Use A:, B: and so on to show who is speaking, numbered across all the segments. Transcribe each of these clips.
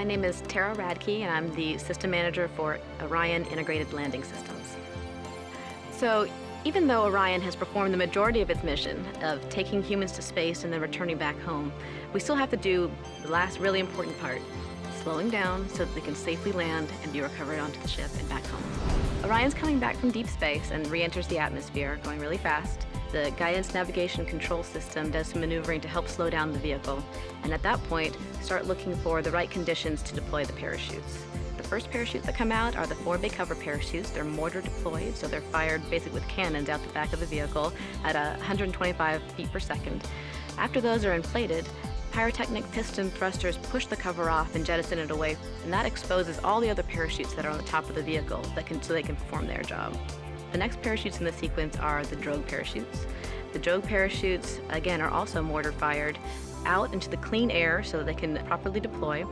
A: name is Tara Radke, and I'm the System Manager for Orion Integrated Landing Systems. So, even though Orion has performed the majority of its mission of taking humans to space and then returning back home, we still have to do the last really important part, slowing down so that they can safely land and be recovered onto the ship and back home. Orion's coming back from deep space and re-enters the atmosphere, going really fast. The guidance navigation control system does some maneuvering to help slow down the vehicle, and at that point, start looking for the right conditions to deploy the parachutes. The first parachutes that come out are the four-bay cover parachutes. They're mortar deployed, so they're fired basically with cannons out the back of the vehicle at 125 feet per second. After those are inflated, pyrotechnic piston thrusters push the cover off and jettison it away, and that exposes all the other parachutes that are on the top of the vehicle so they can perform their job. The next parachutes in the sequence are the drogue parachutes. The drogue parachutes, again, are also mortar fired out into the clean air so that they can properly deploy,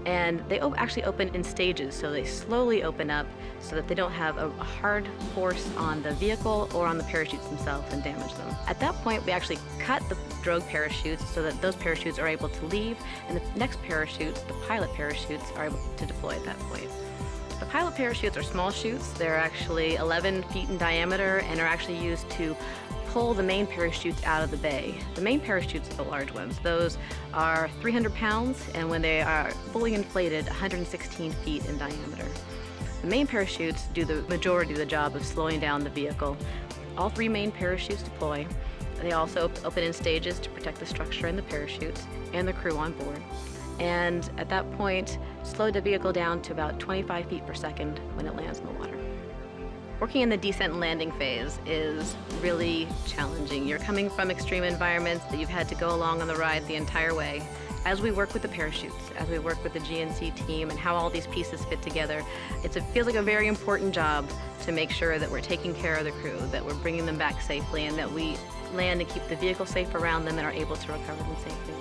A: and they actually open in stages, so they slowly open up so that they don't have a hard force on the vehicle or on the parachutes themselves and damage them. At that point, we actually cut the drogue parachutes so that those parachutes are able to leave, and the next parachutes, the pilot parachutes, are able to deploy at that point. The pilot parachutes are small chutes. They're actually 11 feet in diameter and are actually used to pull the main parachutes out of the bay. The main parachutes are the large ones. Those are 300 pounds, and when they are fully inflated, 116 feet in diameter. The main parachutes do the majority of the job of slowing down the vehicle. All three main parachutes deploy. They also open in stages to protect the structure and the parachutes and the crew on board. And at that point, slow the vehicle down to about 25 feet per second when it lands in the water. Working in the descent and landing phase is really challenging. You're coming from extreme environments that you've had to go along on the ride the entire way. As we work with the parachutes, as we work with the GNC team and how all these pieces fit together, it feels like a very important job to make sure that we're taking care of the crew, that we're bringing them back safely, and that we land and keep the vehicle safe around them and are able to recover them safely.